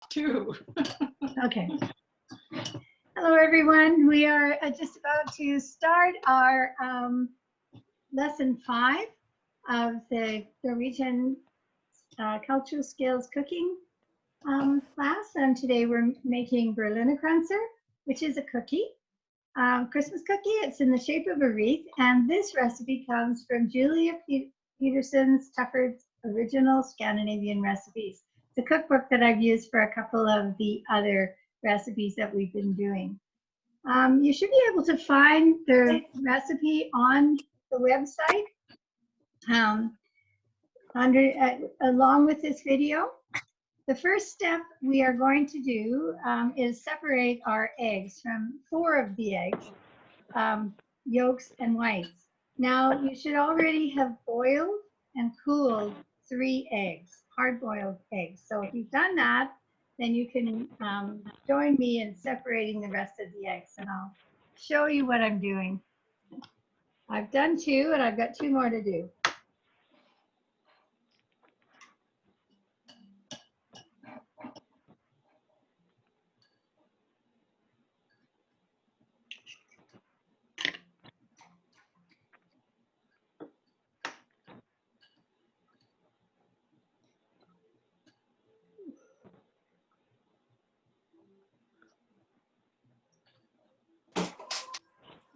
Two. Okay. Hello, everyone. We are just about to start our lesson 5 of the Norwegian Cultural Skills Cooking class. And today we're making Berliner Kranser, which is a cookie, Christmas cookie. It's in the shape of a wreath. And this recipe comes from Julia Peterson's Tufford's Original Scandinavian Recipes. It's a cookbook that I've used for a couple of the other recipes that we've been doing. You should be able to find the recipe on the website along with this video. The first step we are going to do is separate our eggs from 4 of the eggs, yolks and whites. Now you should already have boiled and cooled 3 eggs, hard-boiled eggs. So if you've done that, then you can join me in separating the rest of the eggs, and I'll show you what I'm doing. I've done 2, and I've got 2 more to do.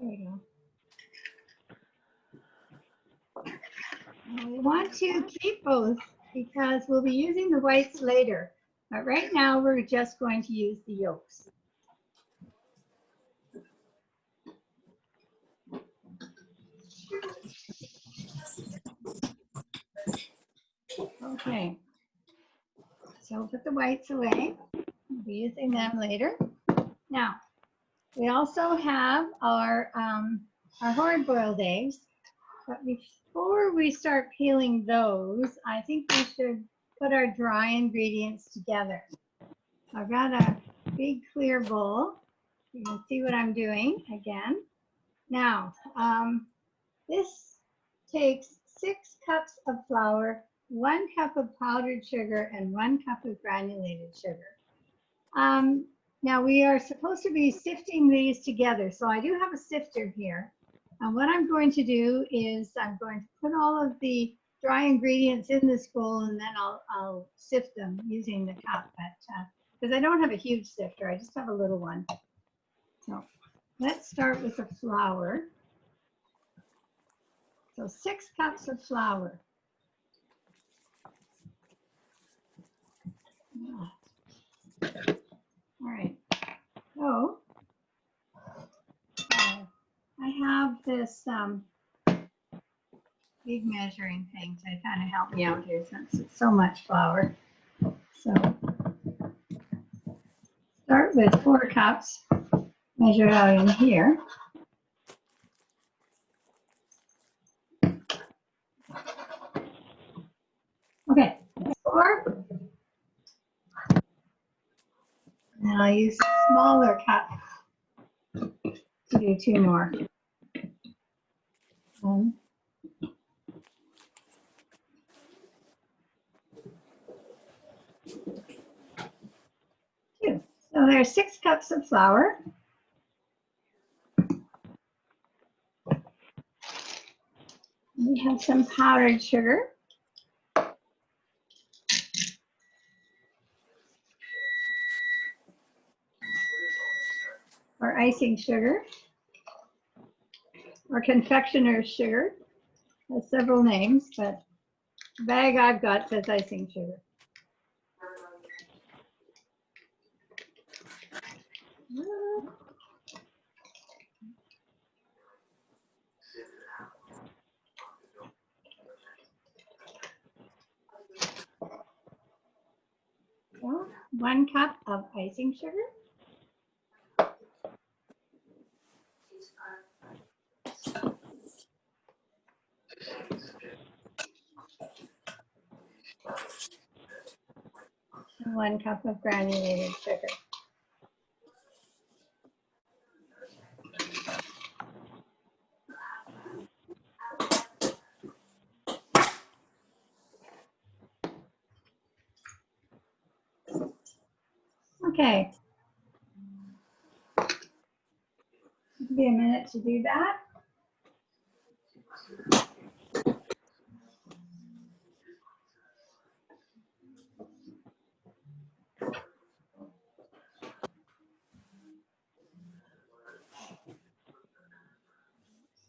There we go. Now we want to keep both because we'll be using the whites later. But right now we're just going to use the yolks. Okay. So put the whites away. We'll be using them later. Now, we also have our hard-boiled eggs, but before we start peeling those, I think we should put our dry ingredients together. I've got a big clear bowl. You can see what I'm doing again. Now, this takes 6 cups of flour, 1 cup of powdered sugar, and 1 cup of granulated sugar. Now we are supposed to be sifting these together. So I do have a sifter here. And what I'm going to do is I'm going to put all of the dry ingredients in this bowl, and then I'll sift them using the cup. Because I don't have a huge sifter, I just have a little one. So let's start with the flour. So 6 cups of flour. All right, so I have this big measuring thing to kind of help me out here since it's so much flour. So start with 4 cups, measure it out in here. Okay, 4. And I'll use a smaller cup to do 2 more. 1. 2. So there's 6 cups of flour. We have some powdered sugar. Or icing sugar, or confectioner's sugar. It has several names, but the bag I've got says icing sugar. So 1 cup of icing sugar. And 1 cup of granulated sugar. Okay. Give me a minute to do that.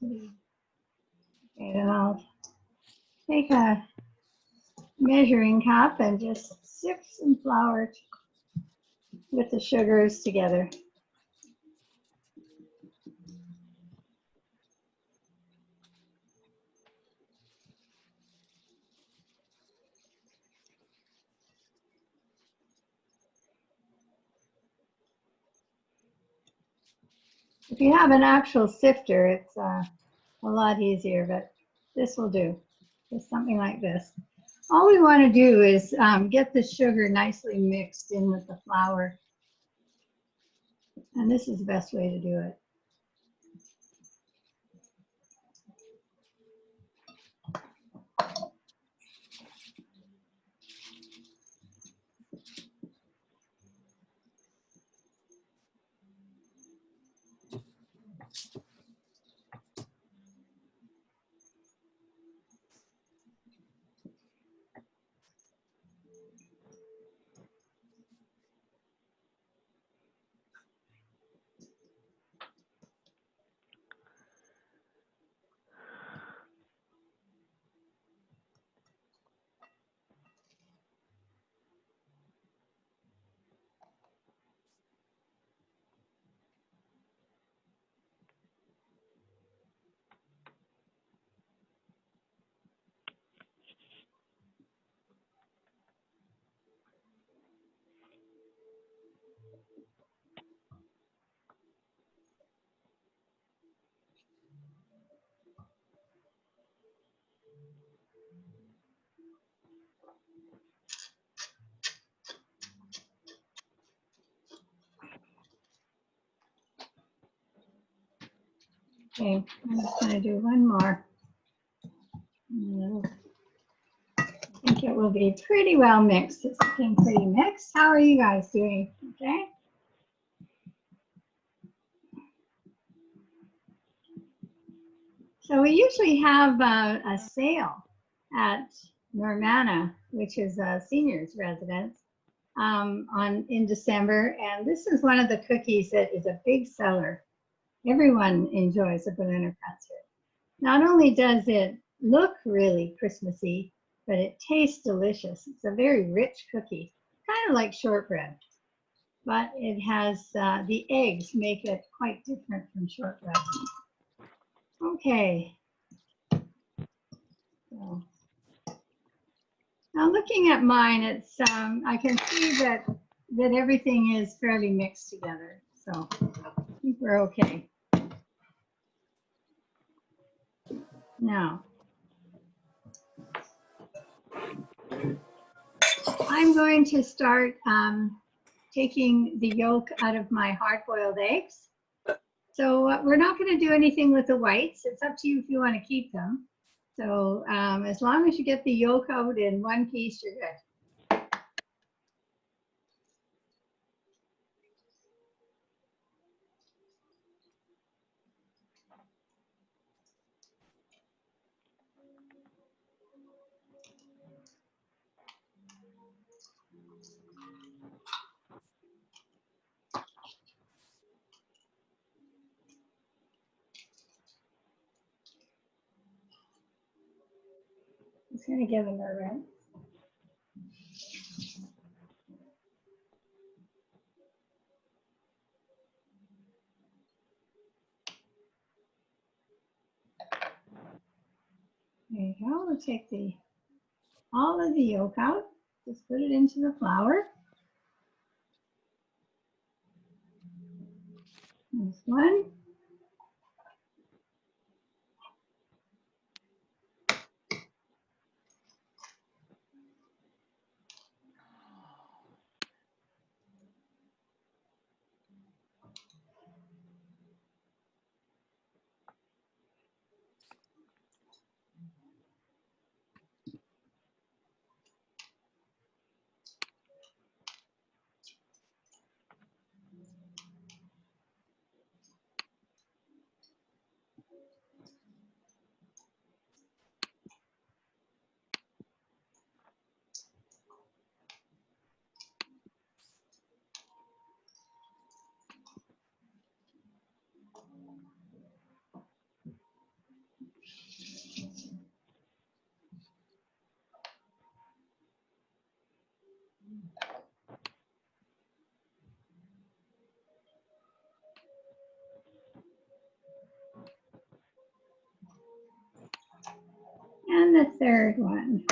Okay, then I'll take a measuring cup and just sip some flour with the sugars together. If you have an actual sifter, it's a lot easier, but this will do. Just something like this. All we want to do is get the sugar nicely mixed in with the flour. And this is the best way to do it. Okay, I'm just going to do one more. I think it will be pretty well mixed. It's looking pretty mixed. How are you guys doing? Okay. So we usually have a sale at Normanna, which is a seniors residence, in December. And this is one of the cookies that is a big seller. Everyone enjoys a Berliner Kranser. Not only does it look really Christmassy, but it tastes delicious. It's a very rich cookie, kind of like shortbread, but it has the eggs make it quite different from shortbread. Okay. So, now looking at mine, it's I can see that everything is fairly mixed together. So I think we're okay. Now, I'm going to start taking the yolk out of my hard-boiled eggs. So we're not going to do anything with the whites. It's up to you if you want to keep them. So as long as you get the yolk out in one piece, you're good. Just going to give them a rinse. There you go. We'll take all of the yolk out. Just put it into the flour. There's one. third one.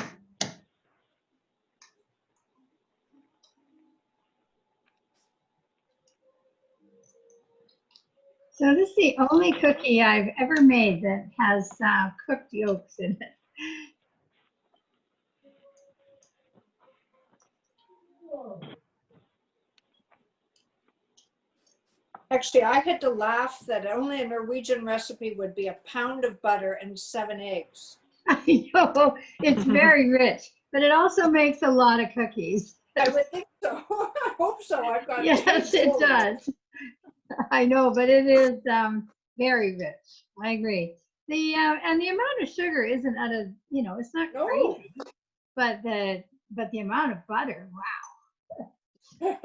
So this is the only cookie I've ever made that has cooked yolks in it. Actually, I had to laugh that only a Norwegian recipe would be a pound of butter and 7 eggs. I know, it's very rich, but it also makes a lot of cookies. I would think so. I hope so. I've got Yes, it does. I know, but it is very rich. I agree. The and the amount of sugar isn't out of, you know, it's not crazy, but the amount of butter, wow.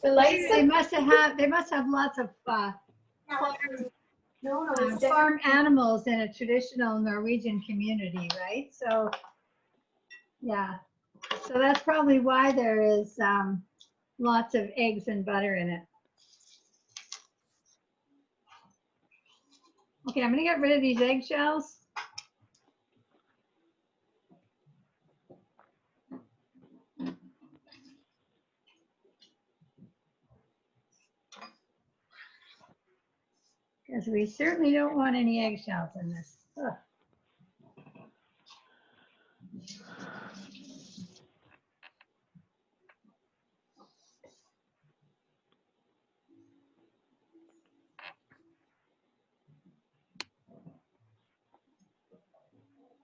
They must have lots of farm animals in a traditional Norwegian community, right? So yeah, so that's probably why there is lots of eggs and butter in it. Okay, I'm gonna get rid of these eggshells. Because we certainly don't want any eggshells in this. Ugh.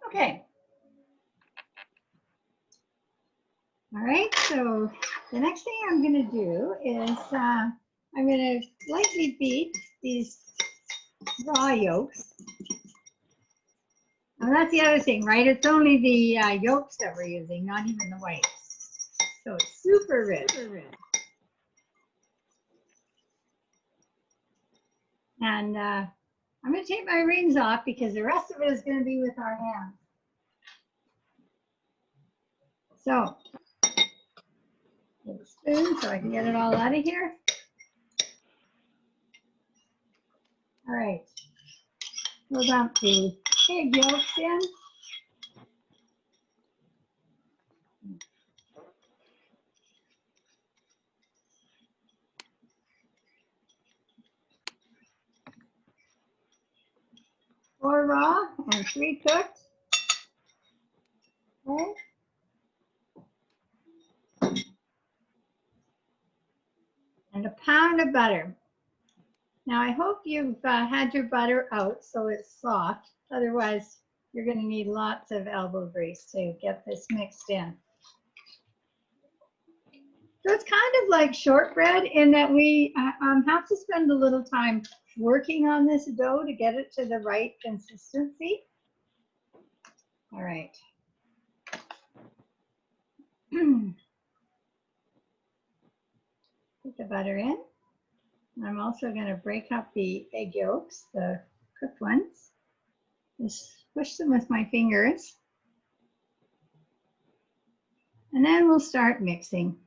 Okay. All right, so the next thing I'm going to do is I'm going to lightly beat these raw yolks. And that's the other thing, right? It's only the yolks that we're using, not even the whites. So it's super rich. And I'm going to take my rings off because the rest of it is going to be with our hands. So, get a spoon so I can get it all out of here. All right, we'll dump the egg yolks in. Four raw and 3 cooked. Okay. And a pound of butter. Now I hope you've had your butter out so it's soft. Otherwise, you're going to need lots of elbow grease to get this mixed in. So it's kind of like shortbread in that we have to spend a little time working on this dough to get it to the right consistency. All right. Put the butter in. I'm also going to break up the egg yolks, the cooked ones. Just push them with my fingers. And then we'll start mixing.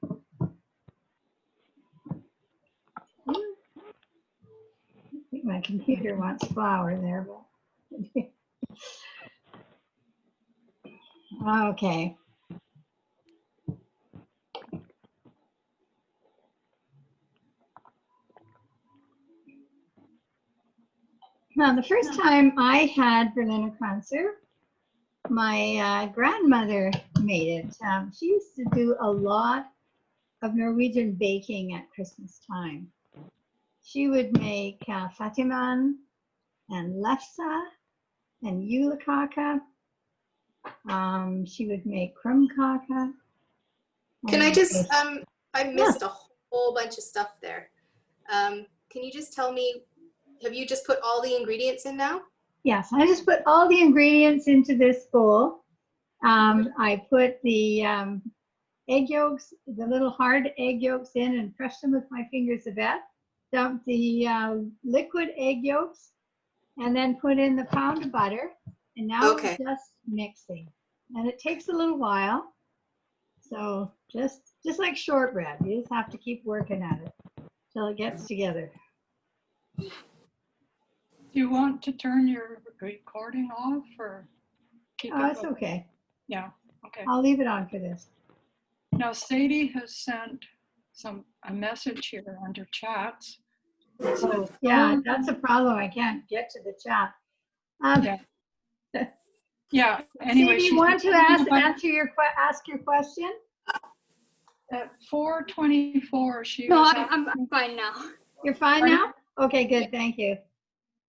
I think my computer wants flour there. But okay. Now, the first time I had Berliner Kranser, my grandmother made it. She used to do a lot of Norwegian baking at Christmas time. She would make fatiman and lefse and julekake. She would make krumkake. Can I just, I missed a whole bunch of stuff there. Can you just tell me, have you just put all the ingredients in now? Yes, I just put all the ingredients into this bowl. I put the egg yolks, the little hard egg yolks in and pressed them with my fingers a bit. Dumped the liquid egg yolks and then put in the pound of butter. And now we're just mixing. And it takes a little while. So just like shortbread, you just have to keep working at it till it gets together. Do you want to turn your recording off or keep Oh, it it's going? okay. Yeah, okay. I'll leave it on for this. Now Sadie has sent a message here under chats. It says, Yeah, that's a problem. I can't get to the chat. Yeah. Yeah, anyway. Sadie, you she's want to ask your question? At 4:24, she No, was I'm fine now. You're fine now? Okay, good. Thank you.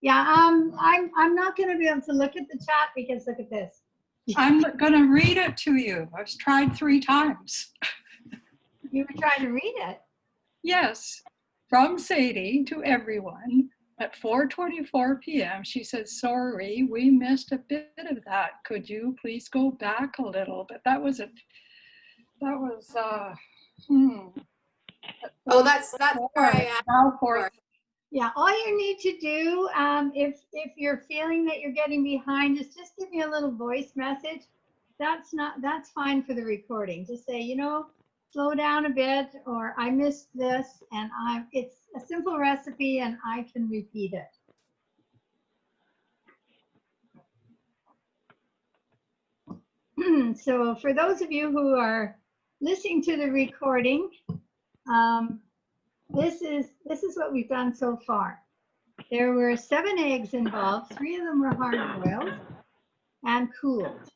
Yeah, I'm not going to be able to look at the chat because look at this. I'm going to read it to you. I've tried 3 times. You were trying to read it. Yes, from Sadie to everyone at 4:24 p.m. She said, sorry, we missed a bit of that. Could you please go back a little bit? That was Oh, that's where I asked now for. Yeah, all you need to do, if you're feeling that you're getting behind, is just give me a little voice message. That's fine for the recording. Just say, you know, slow down a bit, or I missed this, and it's a simple recipe, and I can repeat it. So for those of you who are listening to the recording, this is what we've done so far. There were 7 eggs involved. 3 of them were hard boiled and cooled.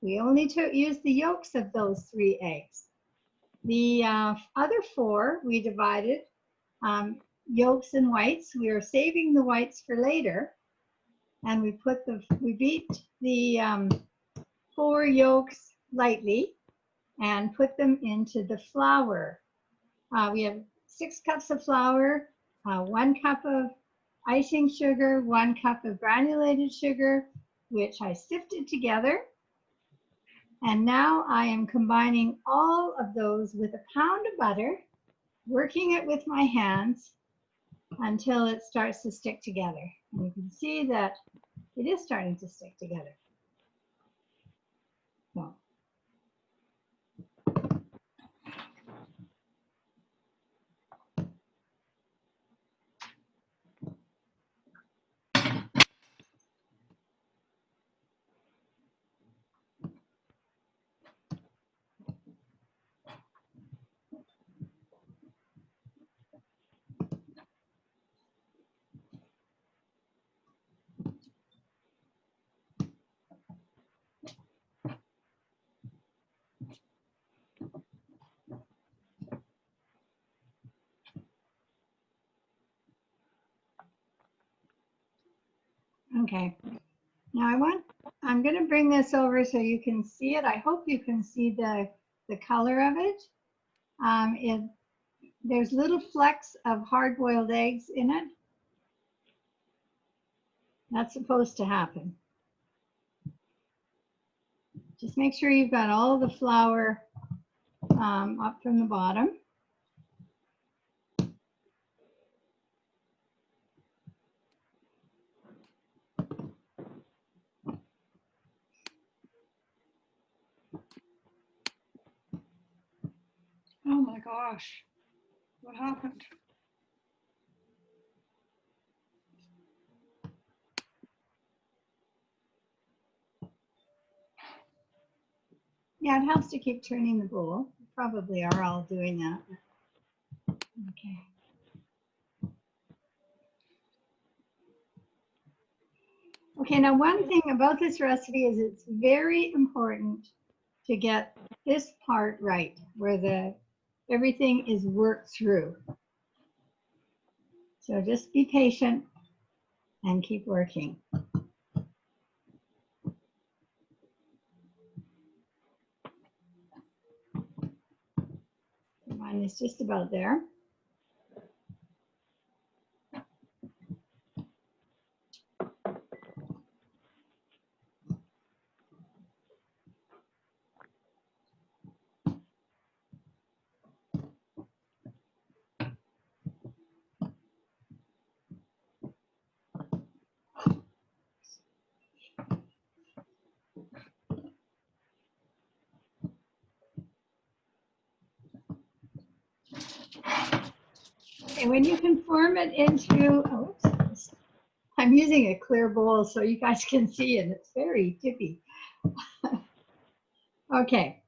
We only used the yolks of those 3 eggs. The other 4 we divided, yolks and whites. We are saving the whites for later, and we beat the 4 yolks lightly and put them into the flour. We have 6 cups of flour, 1 cup of icing sugar, 1 cup of granulated sugar, which I sifted together. And now I am combining all of those with a pound of butter, working it with my hands until it starts to stick together. And you can see that it is starting to stick together. So. Okay, now I'm going to bring this over so you can see it. I hope you can see the color of it. There's little flecks of hard-boiled eggs in it. That's supposed to happen. Just make sure you've got all the flour up from the bottom. oh my gosh, what happened? Yeah, it helps to keep turning the bowl. You probably are all doing that. Okay. Okay, now one thing about this recipe is it's very important to get this part right, where everything is worked through. So just be patient and keep working. Mine is just about there. And when you can form it into, oh, oops, I'm using a clear bowl so you guys can see it. It's very tippy. Okay,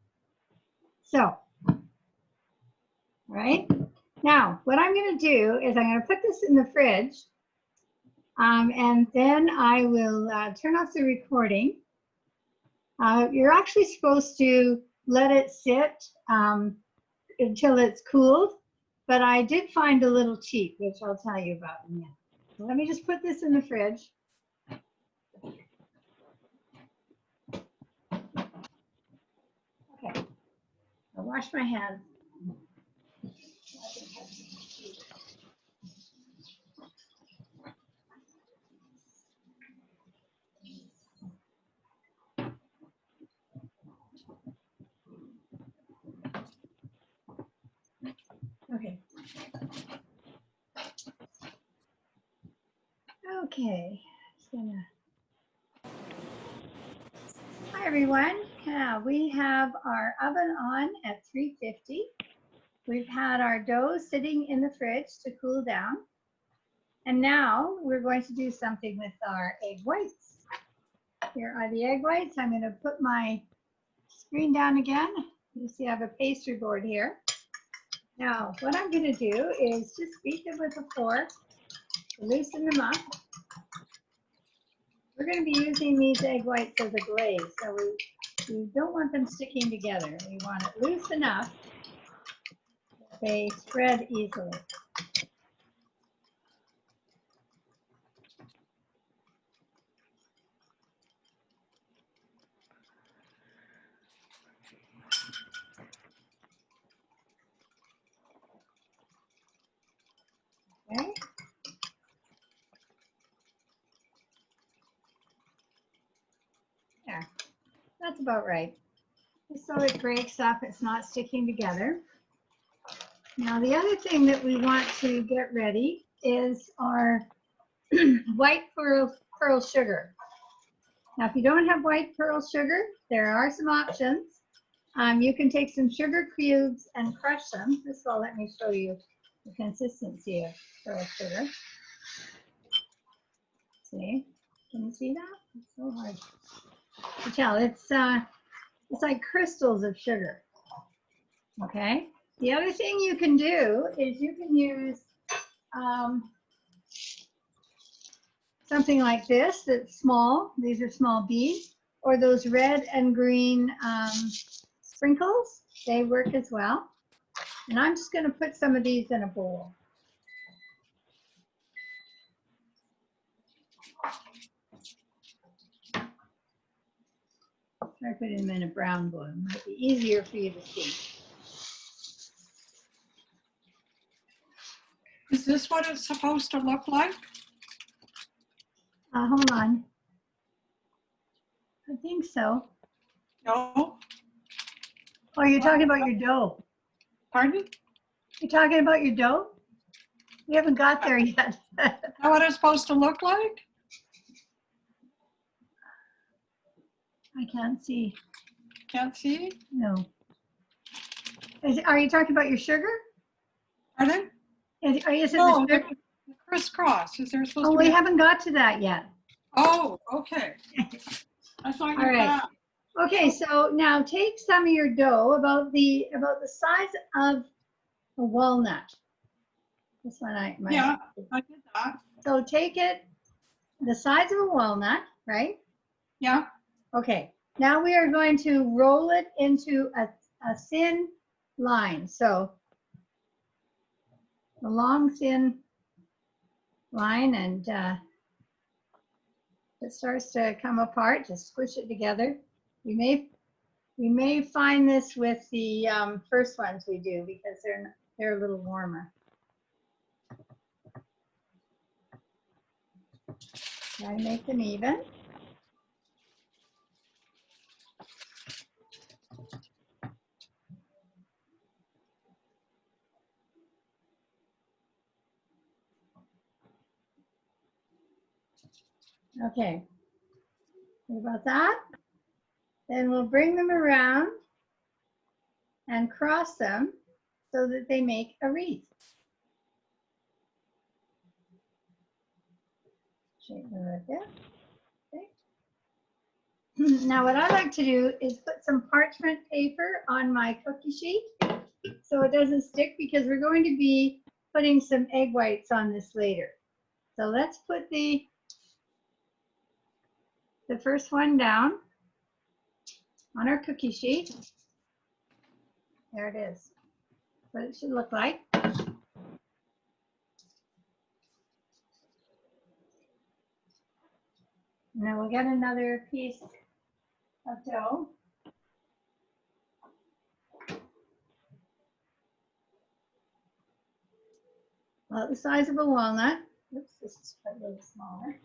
so, right now, what I'm going to do is I'm going to put this in the fridge, and then I will turn off the recording. You're actually supposed to let it sit until it's cooled, but I did find a little cheat, which I'll tell you about in a minute. So let me just put this in the fridge. Okay, I'll wash my hands. Okay. Okay. Just gonna... Hi everyone. We have our oven on at 350. We've had our dough sitting in the fridge to cool down. And now we're going to do something with our egg whites. Here are the egg whites. I'm going to put my screen down again. You see I have a pastry board here. Now, what I'm going to do is just beat them with a fork to loosen them up. We're going to be using these egg whites as a glaze, so we don't want them sticking together. We want it loose enough that they spread easily. Okay. There, that's about right. Just so it breaks up, it's not sticking together. Now the other thing that we want to get ready is our white pearl sugar. Now if you don't have white pearl sugar, there are some options. You can take some sugar cubes and crush them. First of all, let me show you the consistency of pearl sugar. See, can you see that? It's so hard to tell. It's like crystals of sugar. Okay. The other thing you can do is you can use something like this that's small. These are small beads, or those red and green sprinkles. They work as well. And I'm just going to put some of these in a bowl. Try to put them in a brown bowl. It might be easier for you to see. Is this what it's supposed to look like? Hold on. I think so. No. Oh, you're talking about your dough. Pardon? You're talking about your dough? We haven't got there yet. Is that what it's supposed to look like? I can't see. Can't see? No. Are you talking about your sugar? Pardon? Is it No, the sugar? the crisscross. Is there supposed Oh, to we be? haven't got to that yet. Oh, okay. I thought you All right. had. Okay, so now take some of your dough about the size of a walnut. This one Yeah, I did that. So take it the size of a walnut, right? Yeah. Okay. Now we are going to roll it into a thin line. So a long thin line, and it starts to come apart. Just squish it together. We may find this with the first ones we do because they're a little warmer. Try to make them even. Okay. What about that? Then we'll bring them around and cross them so that they make a wreath. shape it right there. Okay. Now what I like to do is put some parchment paper on my cookie sheet so it doesn't stick, because we're going to be putting some egg whites on this later. So let's put the first one down on our cookie sheet. There it is. What it should look like. And then we'll get another piece of dough. About the size of a walnut. Oops, this is a little smaller.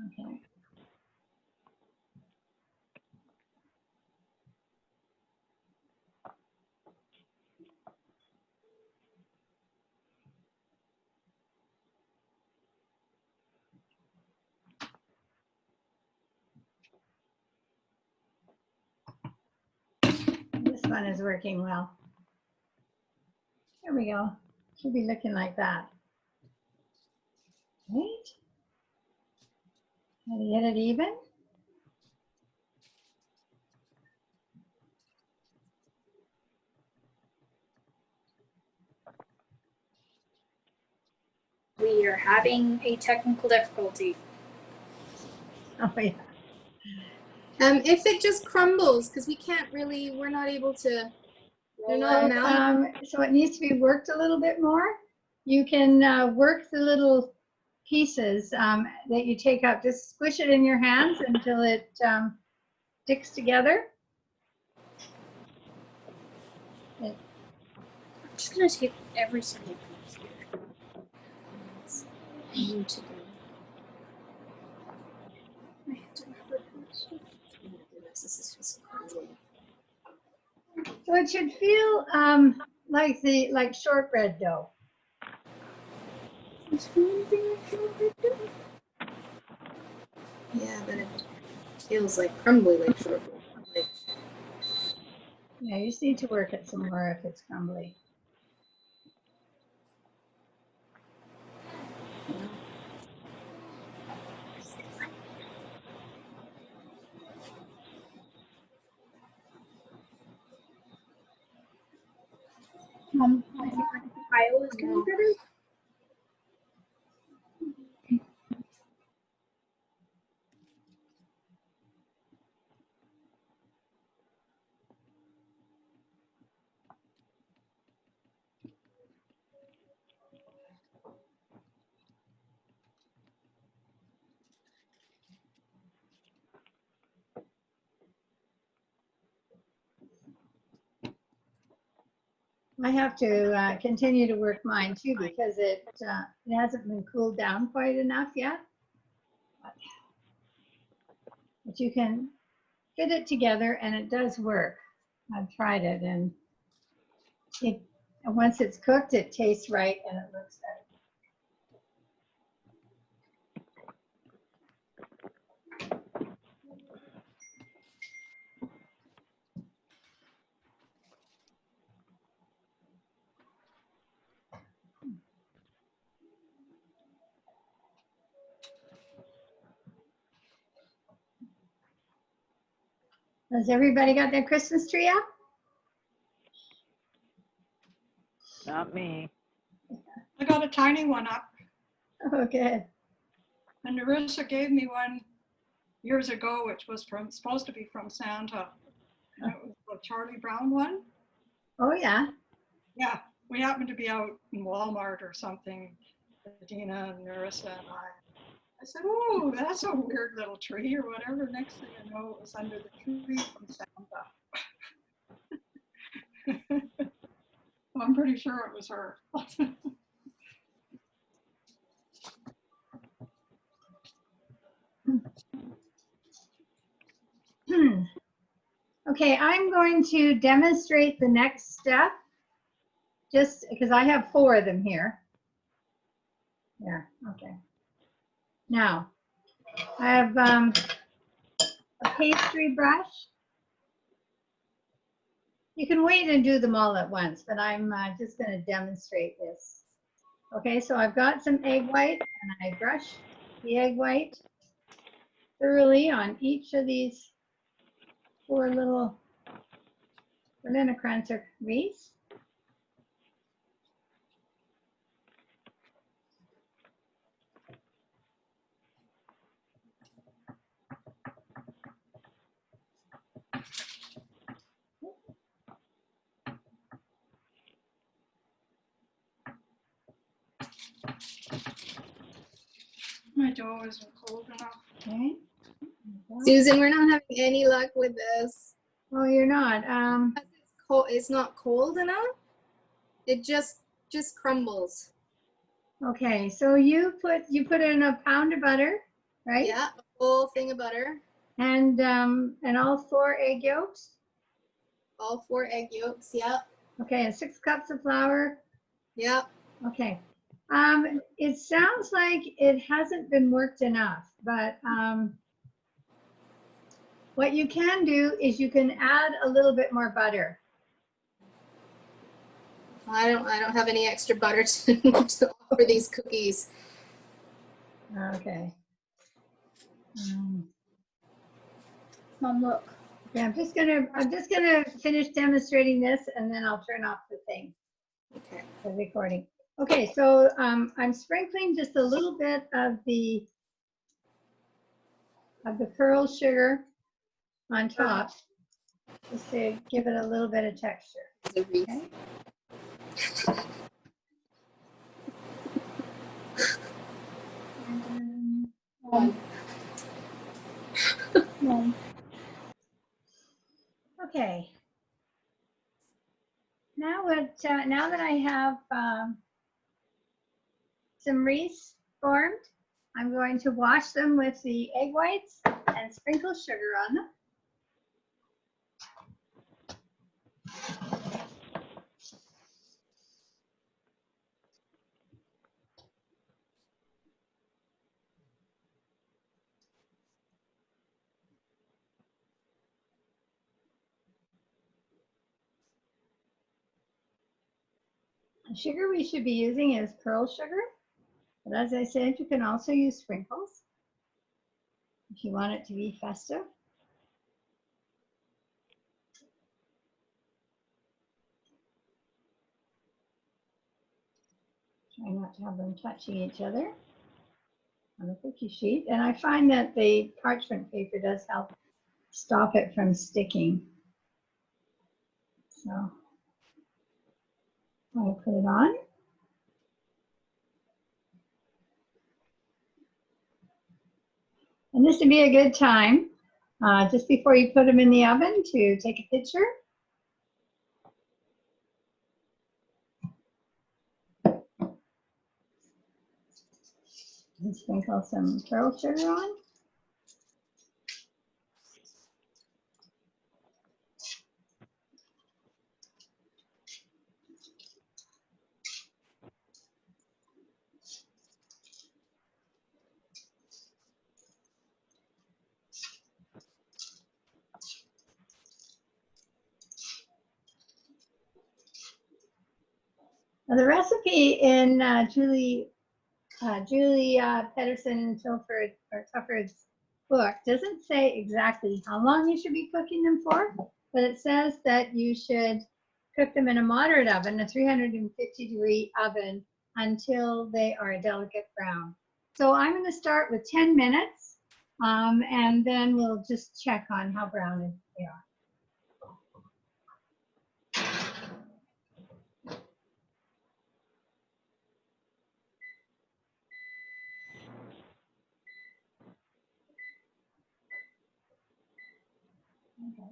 Okay. This one is working well. There we go. Should be looking like that. Right? Try to get it even. We are having a technical difficulty. Oh yeah. If it just crumbles, because we can't really, we're not able to. They're not mounted. So it needs to be worked a little bit more. You can work the little pieces that you take out. Just squish it in your hands until it sticks together. I'm just gonna take every single piece here. I need to go. I have to remember this. Oh my goodness, this is just crazy. So it should feel like shortbread dough. It's going to be like shortbread dough. Yeah, but it feels like crumbly, like shortbread. Like, Yeah, you just need to work it some more if it's crumbly. I think my pile is going to be better. I have to continue to work mine too, because it hasn't been cooled down quite enough yet. But you can fit it together and it does work. I've tried it, and once it's cooked, it tastes right and it looks better. Has everybody got their Christmas tree up? Not me. I got a tiny one up, Oh, good. and Narissa gave me one years ago, which was supposed to be from Santa. And it was the Charlie Brown one. Oh, yeah. Yeah, we happened to be out in Walmart or something, Dina and Narissa and I said, oh, that's a weird little tree or whatever. Next thing I know, it was under the tree from Santa. I'm pretty sure it was her. Okay, I'm going to demonstrate the next step, just because I have 4 of them here. Yeah, okay. Now, I have a pastry brush. You can wait and do them all at once, but I'm just going to demonstrate this. Okay, so I've got some egg white and I brush the egg white thoroughly on each of these 4 little banana Kranser wreaths. My dough isn't cold enough. Okay. Susan, we're not having any luck with this. Oh, you're not. It's not cold enough. It just crumbles. Okay, so you put in a pound of butter, right? Yeah, a whole thing of butter. And all 4 egg yolks. All 4 egg yolks. Yeah. Okay, and 6 cups of flour. Yeah. Okay. It sounds like it hasn't been worked enough, but what you can do is you can add a little bit more butter. I don't have any extra butter to offer these cookies. Okay. Mom, look. Yeah, I'm just gonna finish demonstrating this and then I'll turn off the thing, Okay. the recording. Okay, so I'm sprinkling just a little bit of the pearl sugar on top, just to give it a little bit of texture. The wreath. Okay. Mom. Okay. Now that I have some wreaths formed, I'm going to wash them with the egg whites and sprinkle sugar on them. The sugar we should be using is pearl sugar, but as I said, you can also use sprinkles if you want it to be festive. Try not to have them touching each other on the cookie sheet. And I find that the parchment paper does help stop it from sticking. So I'll put it on. And this would be a good time, just before you put them in the oven, to take a picture. And sprinkle some pearl sugar on. Now the recipe in Julie Pedersen Tufford's book doesn't say exactly how long you should be cooking them for, but it says that you should cook them in a moderate oven, a 350-degree oven, until they are a delicate brown. So I'm going to start with 10 minutes, and then we'll just check on how brown they are. Okay.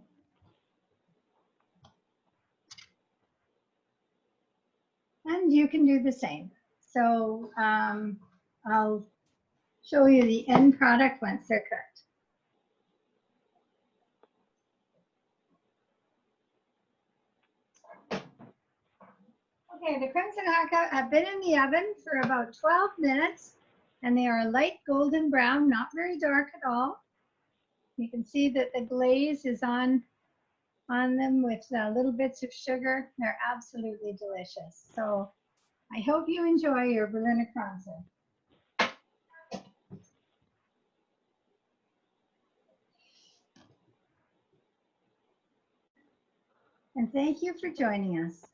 And you can do the same. So I'll show you the end product once they're cooked. Okay, the Kranser have been in the oven for about 12 minutes, and they are a light golden brown, not very dark at all. You can see that the glaze is on on them with little bits of sugar. They're absolutely delicious. So I hope you enjoy your Berliner Kranser. And thank you for joining us.